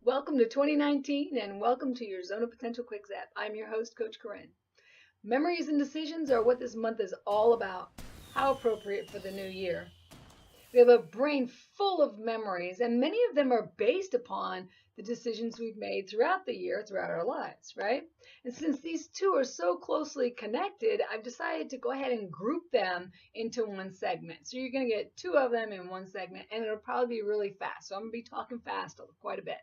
Welcome to 2019 and welcome to your Zone of Potential Quick Zap. I'm your host, Coach Corinne. Memories and decisions are what this month is all about. How appropriate for the new year. We have a brain full of memories, and many of them are based upon the decisions we've made throughout the year, throughout our lives, right? And since these two are so closely connected, I've decided to go ahead and group them into one segment. So you're going to get two of them in one segment, and it'll probably be really fast. So I'm going to be talking fast quite a bit.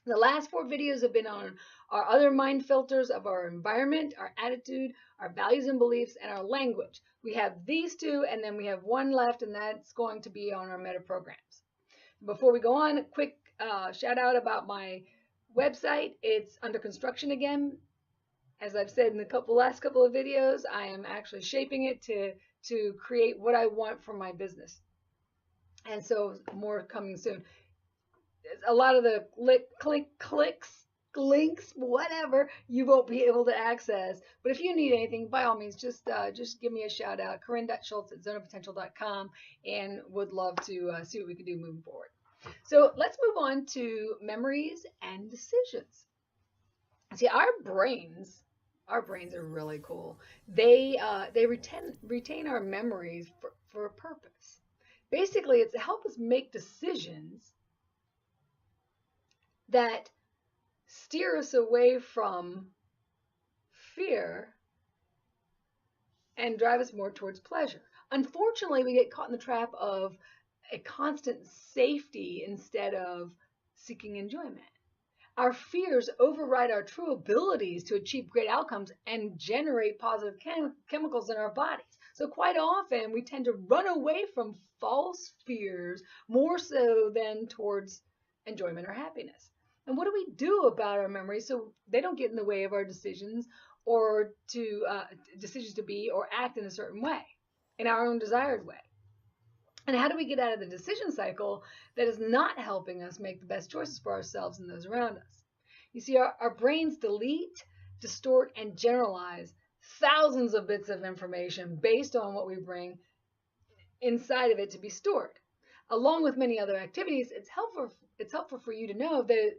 The last four videos have been on our other mind filters of our environment, our attitude, our values and beliefs, and our language. We have these two, and then we have one left, and that's going to be on our meta programs. Before we go on, a quick shout out about my website. It's under construction again. As I've said in the last couple of videos, I am actually shaping it to create what I want for my business. And so more coming soon. A lot of the clicks, links, whatever, you won't be able to access. But if you need anything, by all means, just give me a shout out, corinne.schultz@zoneofpotential.com, and would love to see what we can do moving forward. So let's move on to memories and decisions. See, our brains are really cool. They retain our memories for a purpose. Basically, it's to help us make decisions that steer us away from fear and drive us more towards pleasure. Unfortunately, we get caught in the trap of a constant safety instead of seeking enjoyment. Our fears override our true abilities to achieve great outcomes and generate positive chemicals in our bodies. So quite often, we tend to run away from false fears more so than towards enjoyment or happiness. And what do we do about our memories so they don't get in the way of our decisions or decisions to be or act in a certain way, in our own desired way? And how do we get out of the decision cycle that is not helping us make the best choices for ourselves and those around us? You see, our brains delete, distort, and generalize thousands of bits of information based on what we bring inside of it to be stored. Along with many other activities, it's helpful for you to know that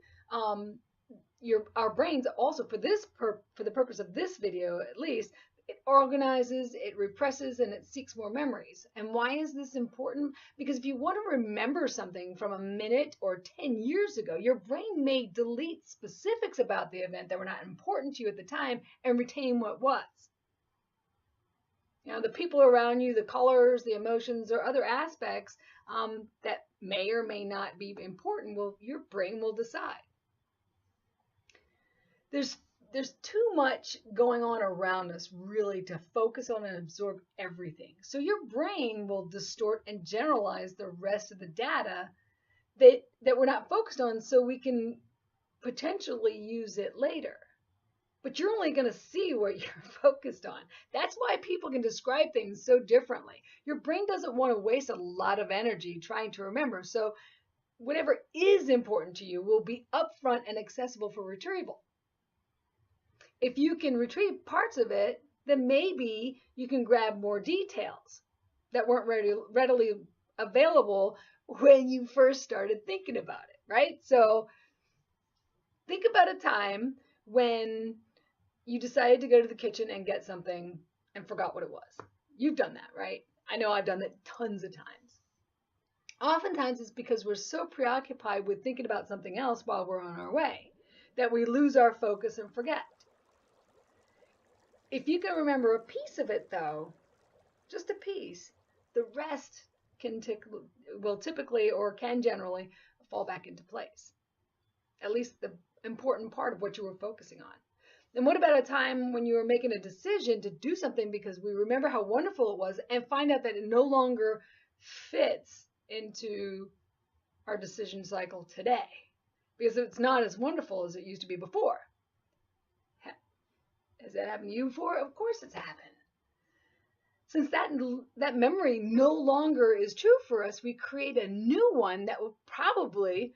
our brains also, for the purpose of this video at least, it organizes, it represses, and it seeks more memories. And why is this important? Because if you want to remember something from a minute or 10 years ago, your brain may delete specifics about the event that were not important to you at the time and retain what was. The people around you, the colors, the emotions, or other aspects that may or may not be important, your brain will decide. There's too much going on around us really to focus on and absorb everything. So your brain will distort and generalize the rest of the data that we're not focused on so we can potentially use it later. But you're only going to see what you're focused on. That's why people can describe things so differently. Your brain doesn't want to waste a lot of energy trying to remember. So whatever is important to you will be upfront and accessible for retrieval. If you can retrieve parts of it, then maybe you can grab more details that weren't readily available when you first started thinking about it, right? So think about a time when you decided to go to the kitchen and get something and forgot what it was. You've done that, right? I know I've done that tons of times. Oftentimes it's because we're so preoccupied with thinking about something else while we're on our way that we lose our focus and forget. If you can remember a piece of it, though, just a piece, the rest will typically or can generally fall back into place. At least the important part of what you were focusing on. And what about a time when you were making a decision to do something because we remember how wonderful it was and find out that it no longer fits into our decision cycle today because it's not as wonderful as it used to be before? Has that happened to you before? Of course it's happened. Since that memory no longer is true for us, we create a new one that will probably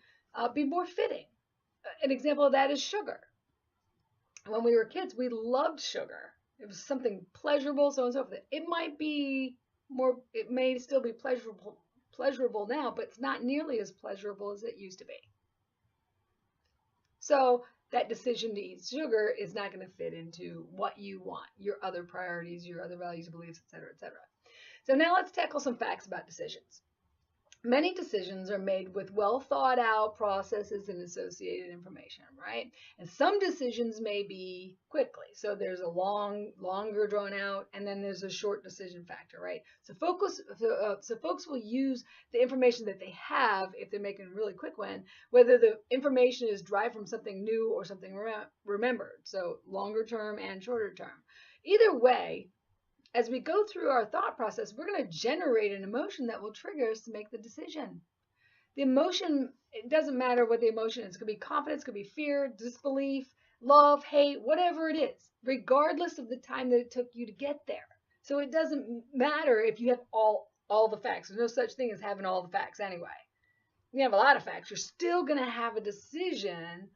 be more fitting. An example of that is sugar. When we were kids, we loved sugar. It was something pleasurable, so on and so forth. It may still be pleasurable now, but it's not nearly as pleasurable as it used to be. So that decision to eat sugar is not going to fit into what you want, your other priorities, your other values, beliefs, etc., etc. So now let's tackle some facts about decisions. Many decisions are made with well thought out processes and associated information, right? And some decisions may be quickly. So there's a longer drawn out, and then there's a short decision factor, right? So folks will use the information that they have if they're making a really quick one, whether the information is derived from something new or something remembered. So longer term and shorter term. Either way, as we go through our thought process, we're going to generate an emotion that will trigger us to make the decision. The emotion, it doesn't matter what the emotion is. It could be confidence, it could be fear, disbelief, love, hate, whatever it is, regardless of the time that it took you to get there. So it doesn't matter if you have all the facts. There's no such thing as having all the facts anyway. You have a lot of facts. You're still going to have a decision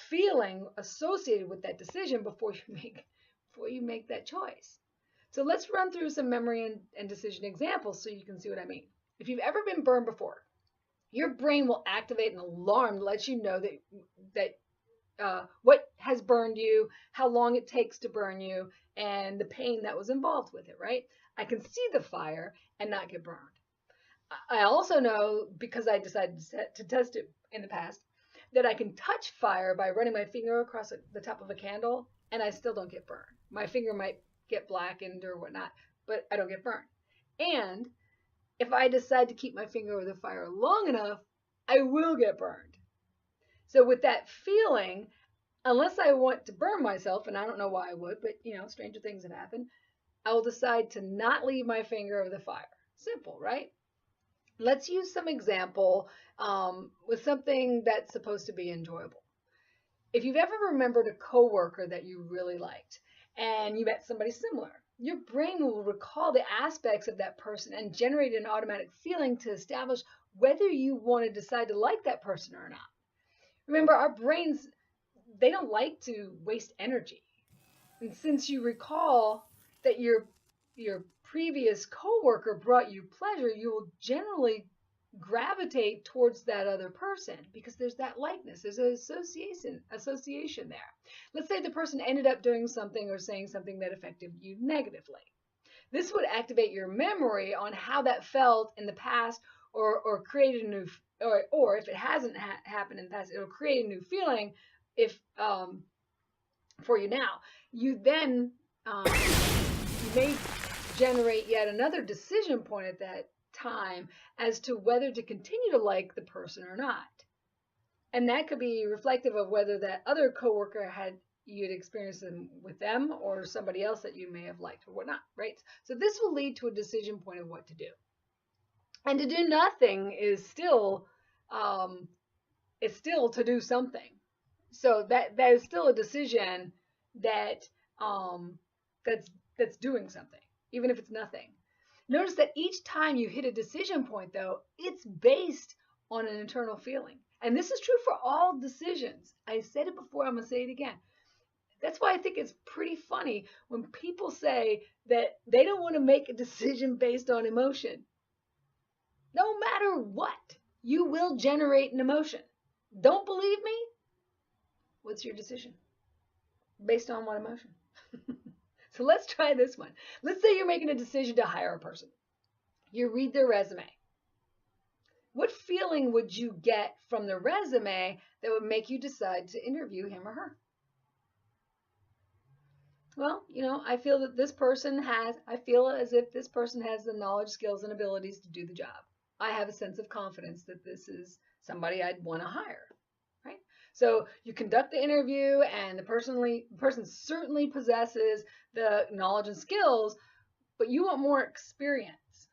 feeling associated with that decision before you make that choice. So let's run through some memory and decision examples so you can see what I mean. If you've ever been burned before, your brain will activate an alarm to let you know that what has burned you, how long it takes to burn you, and the pain that was involved with it, right? I can see the fire and not get burned. I also know, because I decided to test it in the past, that I can touch fire by running my finger across the top of a candle, and I still don't get burned. My finger might get blackened or whatnot, but I don't get burned. And if I decide to keep my finger over the fire long enough, I will get burned. So with that feeling, unless I want to burn myself, and I don't know why I would, but stranger things have happened, I will decide to not leave my finger over the fire. Simple, right? Let's use some example with something that's supposed to be enjoyable. If you've ever remembered a coworker that you really liked, and you met somebody similar, your brain will recall the aspects of that person and generate an automatic feeling to establish whether you want to decide to like that person or not. Remember, our brains, they don't like to waste energy. And since you recall that your previous coworker brought you pleasure, you will generally gravitate towards that other person because there's that likeness, there's an association there. Let's say the person ended up doing something or saying something that affected you negatively. This would activate your memory on how that felt in the past, or create a new, or if it hasn't happened in the past, it'll create a new feeling if for you now. You then may generate yet another decision point at that time as to whether to continue to like the person or not. And that could be reflective of whether that other coworker you'd experienced with them or somebody else that you may have liked or whatnot, right? So this will lead to a decision point of what to do. And to do nothing is still to do something. So that is still a decision that's doing something, even if it's nothing. Notice that each time you hit a decision point, though, it's based on an internal feeling. And this is true for all decisions. I said it before, I'm going to say it again. That's why I think it's pretty funny when people say that they don't want to make a decision based on emotion. No matter what, you will generate an emotion. Don't believe me? What's your decision? Based on what emotion? So let's try this one. Let's say you're making a decision to hire a person. You read their resume. What feeling would you get from the resume that would make you decide to interview him or her? Well, I feel as if this person has the knowledge, skills, and abilities to do the job. I have a sense of confidence that this is somebody I'd want to hire, right? So you conduct the interview, and the person certainly possesses the knowledge and skills, but you want more experience.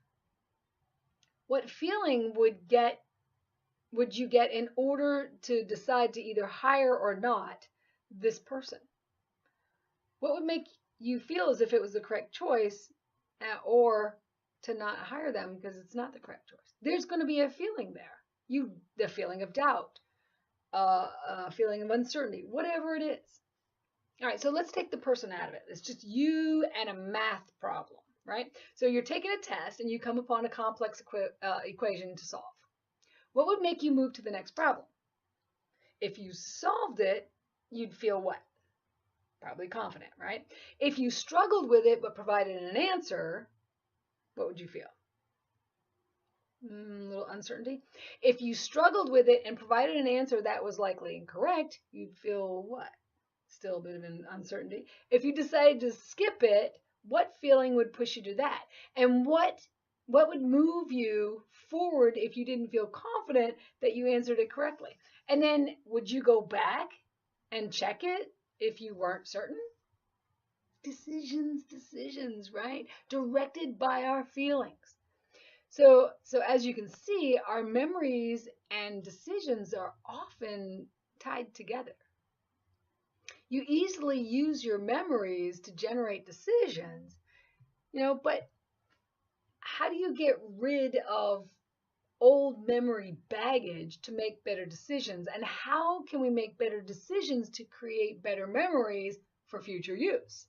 What feeling would you get in order to decide to either hire or not this person? What would make you feel as if it was the correct choice, or to not hire them because it's not the correct choice? There's going to be a feeling there. The feeling of doubt, a feeling of uncertainty, whatever it is. All right, so let's take the person out of it. It's just you and a math problem, right? So you're taking a test and you come upon a complex equation to solve. What would make you move to the next problem? If you solved it, you'd feel what? Probably confident, right? If you struggled with it but provided an answer, what would you feel? A little uncertainty. If you struggled with it and provided an answer that was likely incorrect, you'd feel what? Still a bit of an uncertainty. If you decided to skip it, what feeling would push you to that? And what would move you forward if you didn't feel confident that you answered it correctly? And then would you go back and check it if you weren't certain? Decisions, right? Directed by our feelings. So as you can see, our memories and decisions are often tied together. You easily use your memories to generate decisions, but how do you get rid of old memory baggage to make better decisions? And how can we make better decisions to create better memories for future use?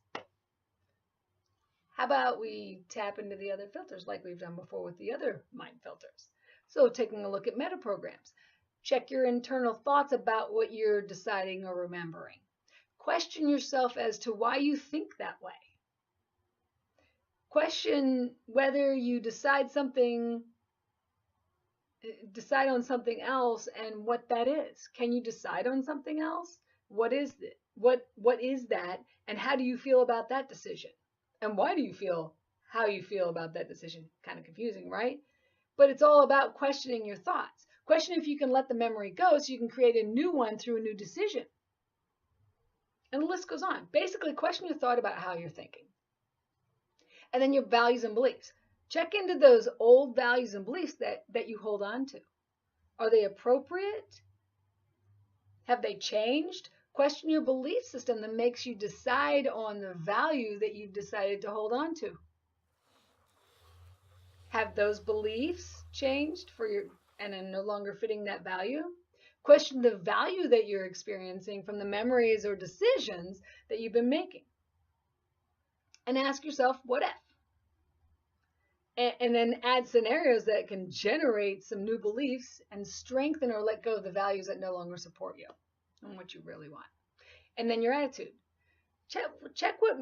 How about we tap into the other filters like we've done before with the other mind filters? So taking a look at meta programs. Check your internal thoughts about what you're deciding or remembering. Question yourself as to why you think that way. Question whether you decide on something else and what that is. Can you decide on something else? What is it? What is that? And how do you feel about that decision? And why do you feel how you feel about that decision? Kind of confusing, right? But it's all about questioning your thoughts. Question if you can let the memory go so you can create a new one through a new decision. And the list goes on. Basically, question your thought about how you're thinking. And then your values and beliefs. Check into those old values and beliefs that you hold on to. Are they appropriate? Have they changed? Question your belief system that makes you decide on the value that you've decided to hold on to. Have those beliefs changed and are no longer fitting that value? Question the value that you're experiencing from the memories or decisions that you've been making. And ask yourself, what if? And then add scenarios that can generate some new beliefs and strengthen or let go of the values that no longer support you and what you really want. And then your attitude. Check what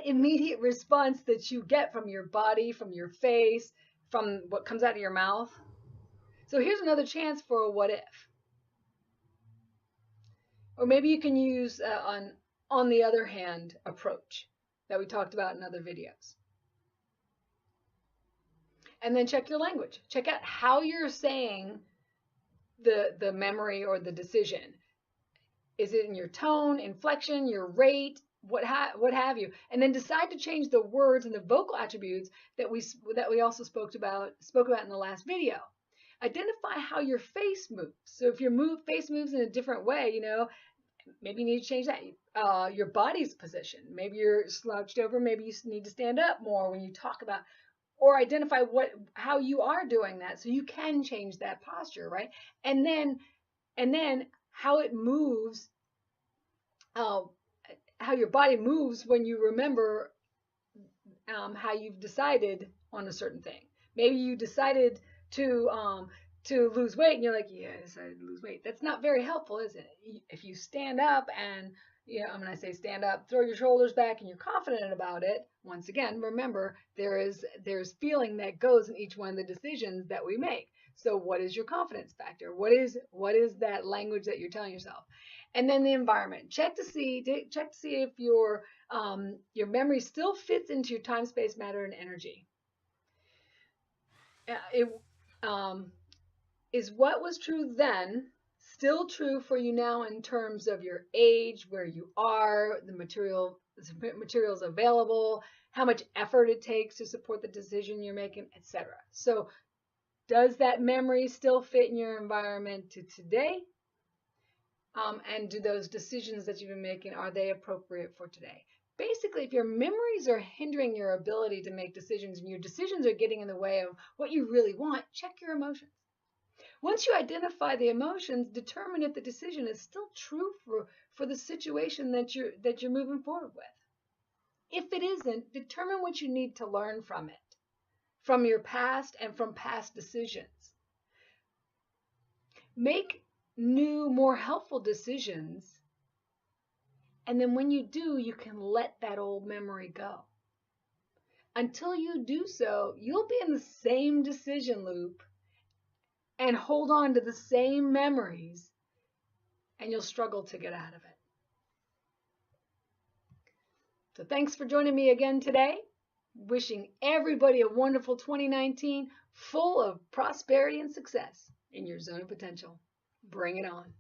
immediate response that you get from your body, from your face, from what comes out of your mouth. So here's another chance for a what if. Or maybe you can use on the other hand approach that we talked about in other videos. And then check your language. Check out how you're saying the memory or the decision. Is it in your tone, inflection, your rate, what have you? And then decide to change the words and the vocal attributes that we also spoke about in the last video. Identify how your face moves. So if your face moves in a different way, maybe you need to change that. Your body's position. Maybe you're slouched over. Maybe you need to stand up more when you talk about, or identify how you are doing that so you can change that posture, right? And then how it moves, how your body moves when you remember how you've decided on a certain thing. Maybe you decided to lose weight and you're like, yeah, I decided to lose weight. That's not very helpful, is it? If you stand up and, when I say stand up, throw your shoulders back and you're confident about it, once again, remember, there's feeling that goes in each one of the decisions that we make. So what is your confidence factor? What is that language that you're telling yourself? And then the environment. Check to see if your memory still fits into your time, space, matter, and energy. Is what was true then still true for you now in terms of your age, where you are, the materials available, how much effort it takes to support the decision you're making, etc. So does that memory still fit in your environment to today? And do those decisions that you've been making, are they appropriate for today? Basically, if your memories are hindering your ability to make decisions and your decisions are getting in the way of what you really want, check your emotions. Once you identify the emotions, determine if the decision is still true for the situation that you're moving forward with. If it isn't, determine what you need to learn from it, from your past and from past decisions. Make new, more helpful decisions. And then when you do, you can let that old memory go. Until you do so, you'll be in the same decision loop and hold on to the same memories, and you'll struggle to get out of it. So thanks for joining me again today. Wishing everybody a wonderful 2019 full of prosperity and success in your zone of potential. Bring it on.